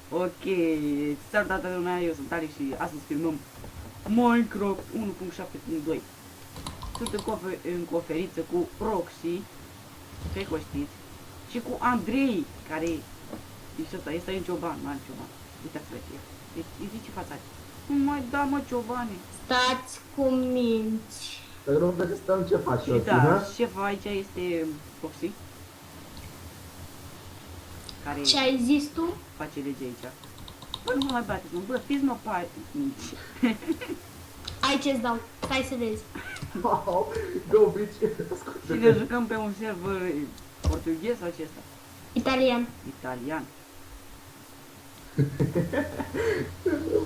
Ok, salut toată lumea, eu sunt Alex și astăzi filmăm Minecraft 1.7.2. Sunt în conferință cu Roxy, cred că o știți, și cu Andrei, care este ăsta, este în Cioban, nu are Cioban. Uitați-vă ce e. Deci, îi zice fața. Nu mai da, mă, Ciobane. Stați cu minți. Dacă nu vreți să stăm, ce faci? Și da, șefa aici este Roxy. Care Ce ai zis tu? face lege aici. Bă, nu mă mai bateți, mă, bă, fiți mă painici. Ai ce-ți dau, stai să vezi. Wow, go bitch. Și ne jucăm pe un server portughez sau ce ăsta? Italian. Italian.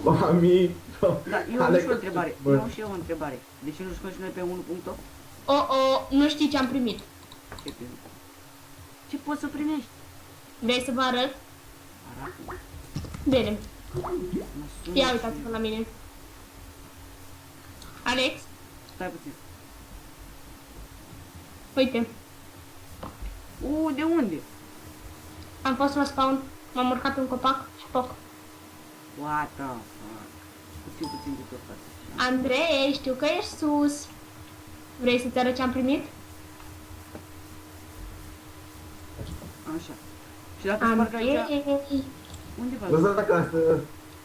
Mami. Da, eu am și o întrebare. Eu am și eu o întrebare. De ce nu jucăm și noi pe 1.8? Nu știi ce am primit. Ce primim? Ce poți să primești? Vrei să vă arăt? Arată. Bine. Mă sună Ia și- uitați-vă la mine. Alex, Stai puțin. uite. De unde? Am fost la spawn, m-am urcat pe un copac și poc. What the fuck? Puțin de tot asta. Andrei, știu că ești sus. Vrei să-ți arăt ce am primit? Așa. Și dacă sparg aici, Andrei. unde faci? Lăsați acasă.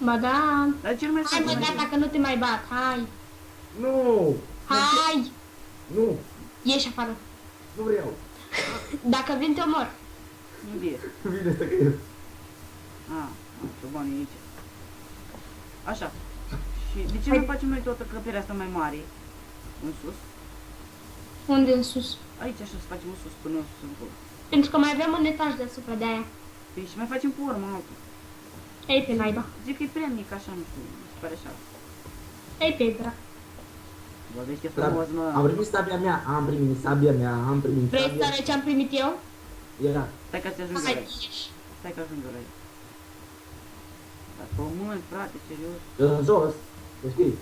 Ba da. Dar ce nu mai Hai mă, gata că nu te mai bat, hai. Nu. Hai. Nu. Ieși afară. Nu vreau. Dacă vin te omor. Unde e? Vine să crezi. Ciobane e aici. Așa. Și de ce nu facem noi toată căperea asta mai mare? În sus? Unde în sus? Aici așa să facem în sus până în sus încolo. Pentru că mai aveam un etaj deasupra de aia. Păi și mai facem pe urmă altul. Ei pe naiba. Zic că e prea mic așa, nu știu, mi se pare așa. Ei pe drac. Vorbește Dar frumos, am mă. primit sabia mea. Am primit sabia mea. Am primit Vrei să sabia. arăt ce am primit eu? Era. Stai ca să ajung eu la Hai, aici. ieși. Stai că ajung eu la aici. Dar pământ, frate, serios. În jos. Să știi.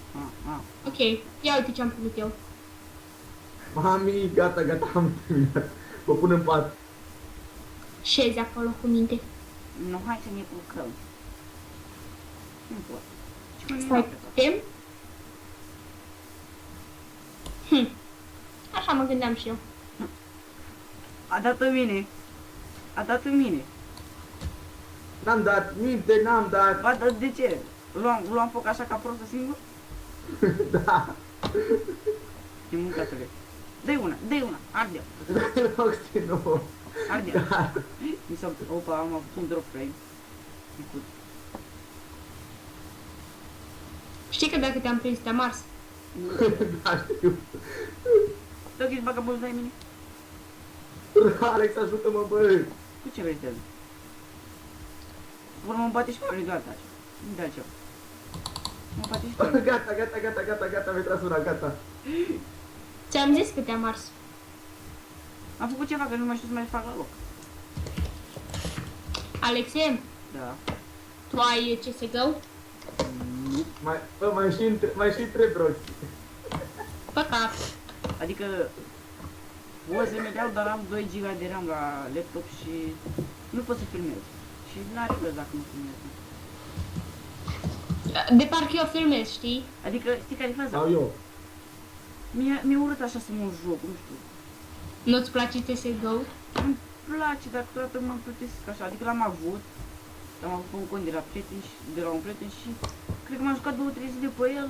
Ok, ia uite ce am primit eu. Mami, gata, am terminat. Mă pun în pat. Șezi acolo cu minte. Nu, hai să ne culcăm. Nu pot. Ce mă Stai, putem? Așa mă gândeam și eu. A dat în mine. A dat în mine. N-am dat minte, n-am dat. Ba, dar de ce? Luam foc așa ca prostă singur? Da. E mâncatele. Dă-i una, arde-o. Roxy, nu. Arde. Mi s-a... Opa, am avut un drop frame. Micut. Știi că dacă te-am prins, te-am ars. Da, știu. Dă că ești bagabond, dai mine. Alex, ajută-mă, băi. Cu ce vrei să te ajut? Vor mă bate și pe mine, gata. Nu dai ceva. Mă bate și pe mine. Gata, mi-ai tras una, gata. Ți-am zis că te-am ars. Am făcut ceva, că nu mai știu să mai fac la loc. Alexie, Da. tu ai CSGO? Nu. Mai și întreb, Roxy. Păcat. Adică pozele dau, dar am 2 GB de RAM la laptop și nu pot să filmez. Și n-are rost dacă nu filmez. De parcă eu filmez, știi? Adică, știi care e faza? Sau eu. Mi-e urât așa să mă joc, nu știu. Nu-ți place CSGO? Îmi place, dar câteodată mă plătesc așa. Adică l-am avut pe un cont de la prieten și de la un prieten și cred că m-am jucat 2-3 zile pe el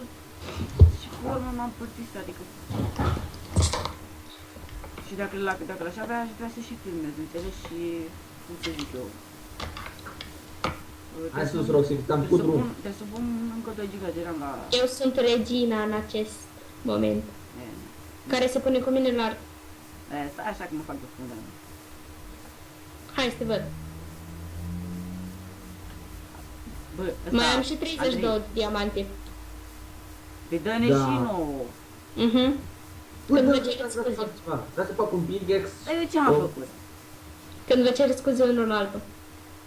și pe urmă m-am părțit, adică. Și dacă l-aș avea, aș vrea să și filmez, înțelegi? Și cum să zic eu. Hai sus, Roxy, te-am făcut drum. Trebuie să pun încă 2 GB de RAM la... Eu sunt regina în acest moment. E, Care se pune cu mine la... stai așa că mă fac de fundă. Hai să te văd. Bă, ăsta, Mai am și 32 Andrei, diamante. Păi dă-ne Da. și nouă. Mhm. Când vă vă cereți cereți să scuze. fac ceva. Vreau să fac un pickaxe. Dar eu ce am Oh. făcut? Când vă cer scuze unul altul.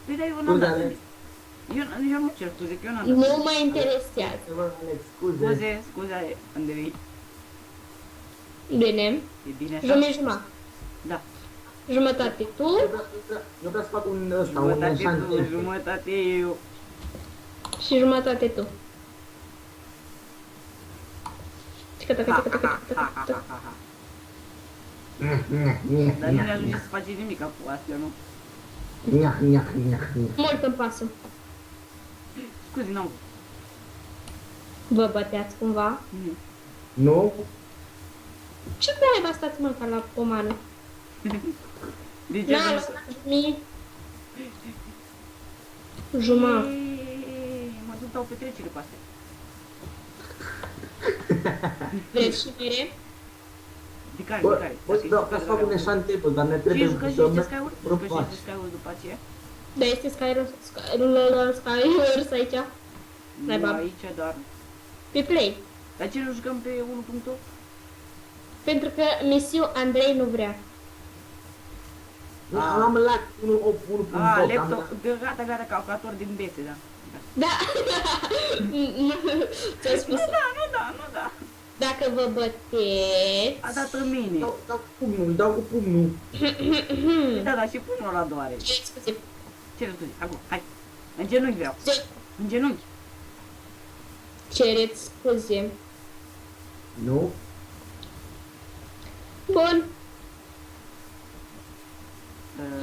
Păi dar eu n-am Scuze, dat Alex. nimic. Eu nu cer scuze, că eu n-am dat. Nu mă interesează. Alex, scuze. Scuze, Andrei. Bine. E bine așa? Jumătate. Da. Jumătate tu Eu vreau să fac un ăsta, un Jumătate tu, șantier. jumătate eu. și jumătate tu. Tica, taca, taca, taca, taca, taca. Dar nu ne ajunge să faci nimic cu astea, nu? Mult îmi pasă. Scuze, n-am Vă băteați cumva? vrut. Nu? Ce naiba stați mă ca la pomană? De ce Na, vrei să... lăsați mie. Jumătate. Mă duc dau petrecere cu astea. Vreți și mere? De care, Bă, de care? bă, da, ca să fac un eșantier, dar ne Și trebuie jucă și să niște merg Skyward? vreo Jucă și pași. niște Skyward după aceea? Da, este Skywars aici. Naiba. Nu aici, dar... Pe Play. Dar ce nu jucăm pe 1.8? Pentru că misiu Andrei nu vrea. Am la 1.8, Laptop, gata, calculator din bese, da. Da. Ți-am spus. Nu da. Dacă vă băteți... A dat în mine. Dau cu pumnul, dau cu pumnul. Da, și până la doare. Ce scuze? Ce scuze? Acum, hai. În genunchi vreau. În genunchi. Cereți scuze. Nu? Bun.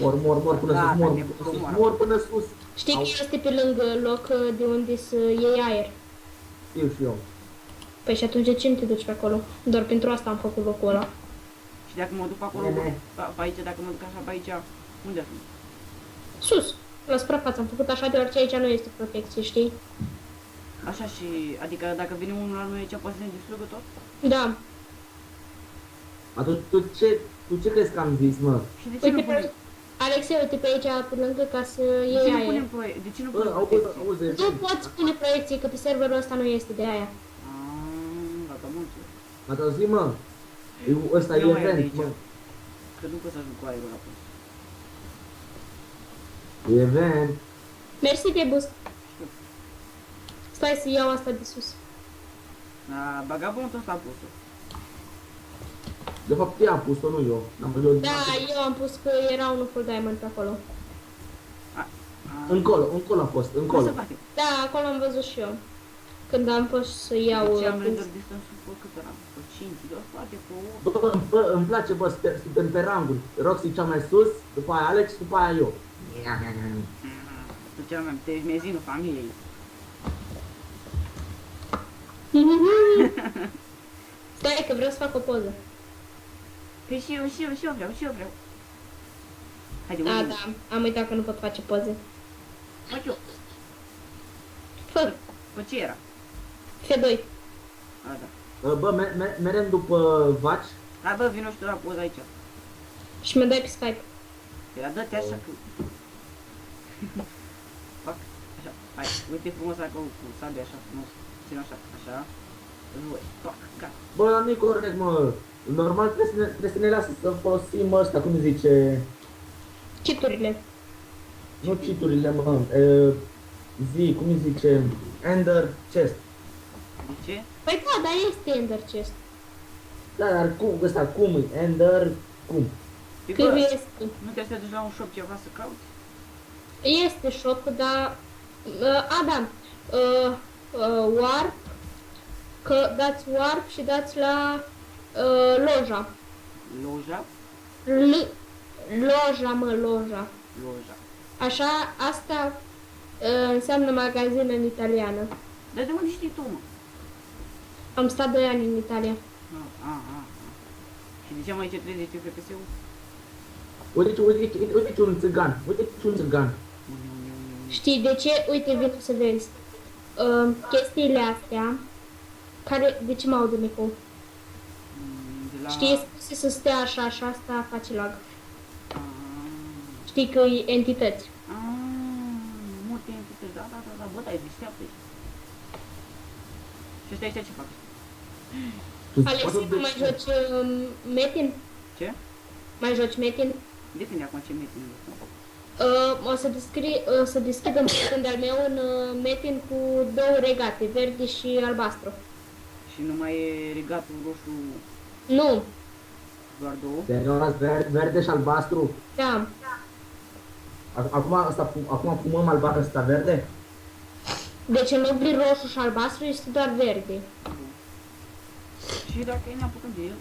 Mor până Gata, sus, ne bucurăm. mor până sus. Știi că Au. este pe lângă loc de unde să iei aer. Știu și eu. Păi și atunci de ce nu te duci pe acolo? Doar pentru asta am făcut locul ăla. Și dacă mă duc pe acolo, Bine. pe aici, dacă mă duc așa pe aici, unde sunt? Sus, la suprafață. Am făcut așa deoarece aici nu este protecție, știi? Așa și, adică dacă vine unul la noi aici, poate să ne distrugă tot? Da. Atunci tu ce crezi că am zis, mă? Și de ce nu Uite punem, pe... Alexei, uite pe aici pe lângă ca să de ce iei nu aer. punem de ce nu Bă, punem auzi, protecție? auzi, Nu poți pune proiecție, că pe serverul ăsta nu este de aia. Gata, mulțumesc. ați auzit, mă? Ăsta e Nu mai e de event, aici. mă. Că nu pot să ajung cu aerul apoi. E event. Mersi, te bus. Stai să iau asta de sus. Bagabontul ăsta a pus-o. De fapt, ea a pus-o, nu eu. Am văzut. Da, eu am pus că era unul full diamond pe acolo. Încolo a fost, Cum încolo. să facem? Da, acolo am văzut și eu. Când am fost să iau... Deci am render distance pe cât era? Pe 5, doar poate pe 8. Bă, îmi place, bă, suntem pe ranguri. Roxy cea mai sus, după aia Alex, după aia eu. Tu cel mai te mezinul familiei. Stai că vreau să fac o poză. Păi și eu vreau. Haide, Da, unde? da, am uitat că nu pot face poze. Fac eu. Fă, Pe ce era? F2. Da. Bă, merem după vaci. Hai bă, vino și tu la poza aici. Și mă dai pe Skype. Păi dă-te așa că... Fac, așa, hai, uite frumos acolo cu sabia așa frumos. Țin așa. Voi, toc, gata. Bă, dar nu-i corect, mă. Normal trebuie să ne lasă să folosim ăsta, cum zice... Citurile. Nu citurile, mă. Cum zice... Ender chest. De ce? Păi da, dar este Ender Chest. Da, dar cum? Ăsta, cum e? Ender... Cum? Păi Că bă, este. nu trebuie să te duci la un shop ceva să cauți? Este shop, dar... da. Warp. Că dați warp și dați la loja. Loja? Loja, mă, loja. Loja. Așa, asta înseamnă magazin în italiană. Dar de unde știi tu, mă? Am stat 2 ani în Italia. Și de ce mai ce 30 FPS-ul? Uite un țigan. Uite un țigan. Știi de ce? Uite, vin să vezi. Chestiile astea, care, de ce mă aud micu? De la... Știi, spuse să stea așa și asta face lag. Ah, Știi că e entități. multe entități, da, bă, dar e deșteaptă. Și ăsta aici ce fac? Alexei, tu mai joci Metin? Ce? Mai joci Metin? Depinde acum ce metin este. O să deschid în când al meu un Metin cu 2 regate, verde și albastru. Și nu mai e regatul roșu. Nu, Doar două. Terminați verde și albastru. Da. Acum fumăm ăsta verde? Deci în loc de roșu și albastru este doar verde. Și dacă e ne apucăm de el?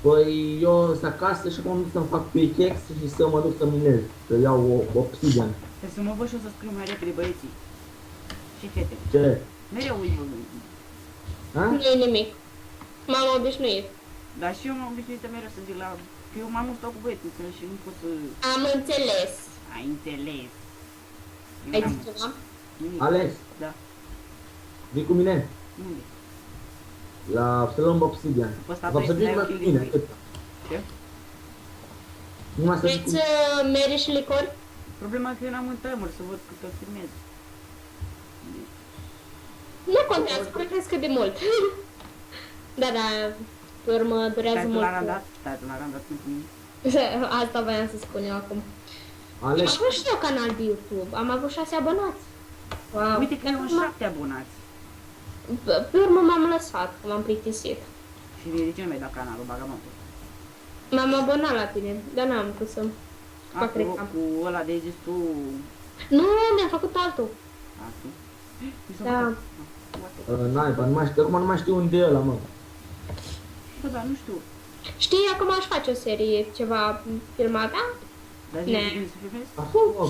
Păi eu sunt acasă și acum mă duc să-mi fac pickaxe și să mă duc să minez. Să iau o obsidian. Trebuie să mă văd și o să scriu mai repede, băieții. Și fetele. Ce? Mereu uit. Ha? Nu e nimic. M-am obișnuit. Dar și eu m-am obișnuit mereu să zic la... Că eu mai mult stau cu băieții, înțeles, și nu pot să... Am înțeles. Ai înțeles. Eu Ai n-am- zis ceva? Nimic. Alex, Da. vii cu mine? Unde? Să luăm obsidian. Pe ăsta Sau să trebuie vii să numai dai cu un mine, kill atât. Ce? Numai să vii cu Vreți mere și licori? Problema e că eu n-am un timer să văd cât o filmez. Nu contează, nu crezi că de mult. Da, da, pe urmă durează Stai tu mult. la randat? Stai tu la randat pentru mine. Asta voiam să spun eu acum. Am Alex, avut și eu canal de YouTube, am avut 6 abonați. Wow. Uite că eu am 7 abonați. Pe urmă m-am lăsat, că m-am plictisit. Și de ce nu mi-ai dat canalul, bagamontul? M-am abonat la tine, dar n-am pus să fac Acolo reclamă. cu ăla de zis tu... Nu, mi-am făcut altul. A, tu? Mi s-a Da. făcut. naiba, acum nu mai știu unde e ăla, mă. Bă, dar nu știu. Știi, acum aș face o serie, ceva filmat, da? Dar zi Ne. de să filmezi?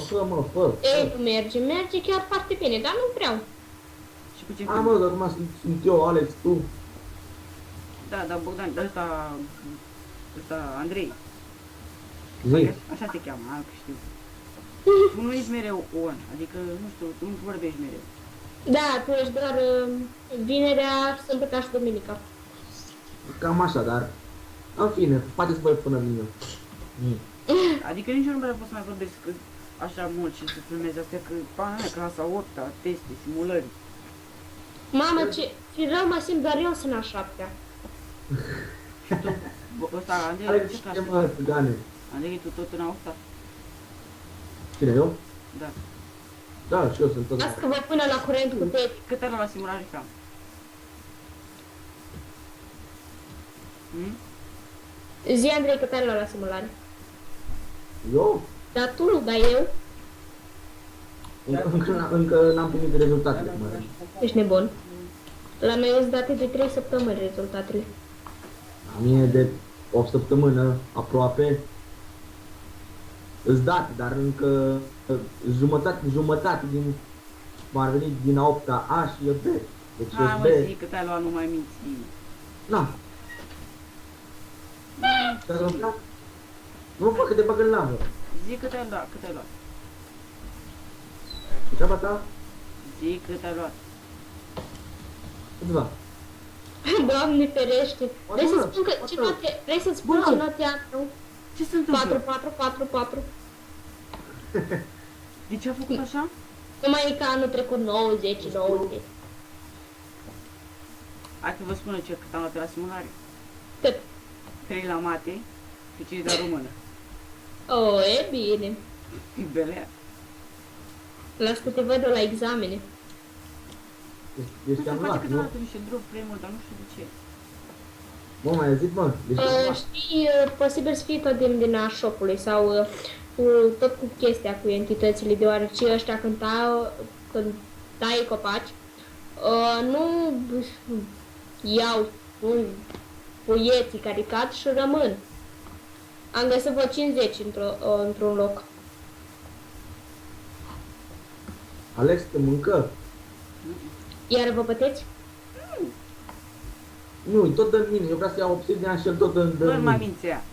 Fă, mă, fă. Ei, merge chiar foarte bine, dar nu vreau. Și cu ce A, film? mă, dar acum sunt eu, Alex, tu. Da, dar Bogdan, dar ăsta, Andrei. Zi. Așa te cheamă, că știu. Tu nu ești mereu on, adică, nu știu, tu nu vorbești mereu. Da, tu ești doar vinerea, sâmbătă și duminica. Cam așa, dar... În fine, faceți voi până vin eu. Adică nici eu nu vreau să mai vorbesc așa mult și să filmez astea, că pana mea, clasa 8-a, teste, simulări. Mamă, ce rău mă simt, doar eu sunt a 7-a. Și tu, ăsta, Andrei, Alex, ce ce clasă? mă, Gane? Andrei, tu tot în 8-a? Cine, eu? Da. Da, și eu sunt tot. Las că vă până la curent cu te. Cât are la simulare cam? Hmm? Zi, Andrei, cât ai la simulare? Eu? Dar tu nu, dar eu. Încă n-am primit rezultatele, mă. Ești nebun. La noi sunt date de 3 săptămâni rezultatele. La mine de o săptămână aproape îți date, dar încă jumătate din m-ar veni din a 8-a A și eu B. Deci Hai eu mă, B. zi, cât ai luat, nu mai minți. Na. Nu fac că te bag în lavă. Zi cât ai luat, cât ai luat. Și treaba ta? Zi cât ai luat. Câțiva. Doamne ferește. Vrei să spun că ce note, vrei să spun ce note am? Ce se întâmplă? 4, 4, 4, 4. De ce a făcut așa? Numai că anul trecut 90, 90. Hai că vă spun eu cât am luat la simulare. Cât? 3 la mate și 5 de română. Oh, e bine. Belea. Las că te văd eu la examene. Deci Nu se te-am face luat, nu? câteodată niște drop prea mult, dar nu știu de ce. Mă, mai zis, mă. Deci te-am luat. Știi, posibil să fie tot din a shop-ului sau tot cu chestia cu entitățile, deoarece ăștia când tai copaci, nu iau puieții care cad și rămân. Am găsit vreo 50 într-un loc. Alex, te mâncă? Iar vă păteți? Nu, tot dă mine. Eu vreau să iau obsidian și el tot dă Nu mai mine. mințea.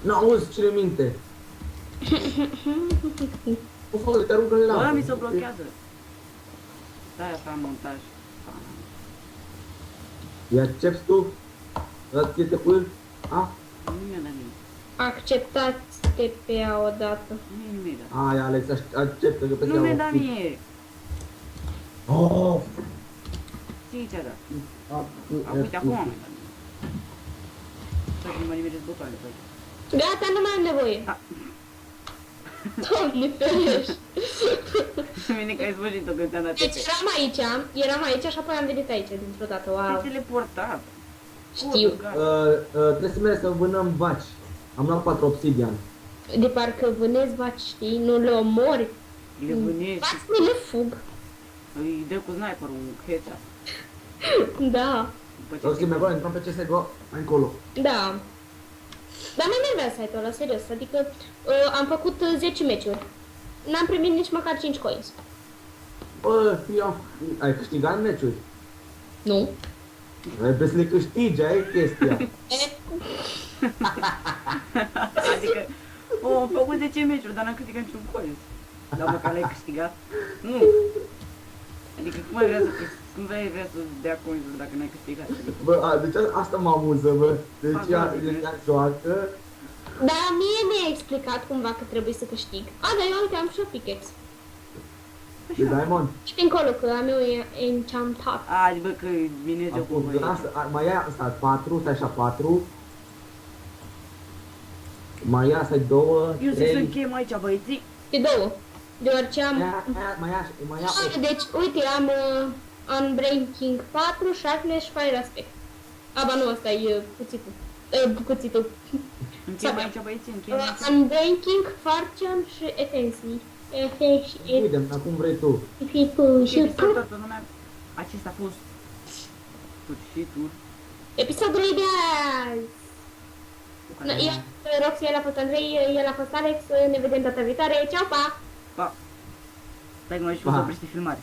N-auzi cine minte. O fac, te arunc în lavă. Ăla mi se blochează. Da, aia fac montaj. Îi accepti tu? Ăla ție te pui? A? Nu mi-a dat nimic. Acceptați TPA odată. Nu mi-a dat. Ai, Alex, acceptă că pe Nu mi-a dat mie. Oh! Ție ți-a dat. A, uite, acum am dat. Stai că nu mai nimeresc butoanele pe aici. Gata, nu mai am nevoie. A. Doamne ferești. Bine că ai sfârșit-o când ți-am dat Deci TP. eram aici și apoi am venit aici dintr-o dată. Te-ai Wow. teleportat. Știu. Trebuie să mergem să vânăm vaci. Am luat 4 obsidian. De parcă vânezi vaci, știi, nu le omori. Le vânești, Vacile le fug. îi dă cu sniperul un headshot. Da, După ce O schimb acolo, intrăm pe CSGO, mai încolo. da. Dar mă enervează site-ul ăla, serios. Adică am făcut 10 meciuri. N-am primit nici măcar 5 coins. Bă, ai câștigat meciuri? Nu. Trebuie să le câștigi, aia e chestia. Adică, am făcut 10 meciuri, dar n-am câștigat niciun coins. Dar măcar l-ai câștigat? Nu. Adică cum ai vrea să cum vrea să dea coins dacă n-ai câștigat? Bă, deci asta mă amuză, bă. Deci ea joacă. Dar mie mi-a explicat cumva că trebuie să câștig. A, dar eu uite, am și o pickaxe. De Diamond. Și pe încolo, că a meu e enchantat. A, bă, că minezi eu cu voi. Mai ia asta 4, stai așa 4. Mai ia asta 2, Eu zic să 3. încheiem aici, băieții. E două. Deoarece am... Mai ia 8. Deci, uite, am Unbreaking 4, Sharpness și Fire Aspect. Aba nu, asta e cuțitul. Cuțitul. Încheiem aici, băieții, încheiem aici. Unbreaking, Fortune și Efficiency. Uite, acum vrei tu. Și toată lumea, acesta a fost sfârșitul. Episodului de azi. Eu, Roxy, el a fost Andrei, el a fost Alex, ne vedem data viitoare, ceau, pa! Pa! Stai că mai și o să oprește filmare.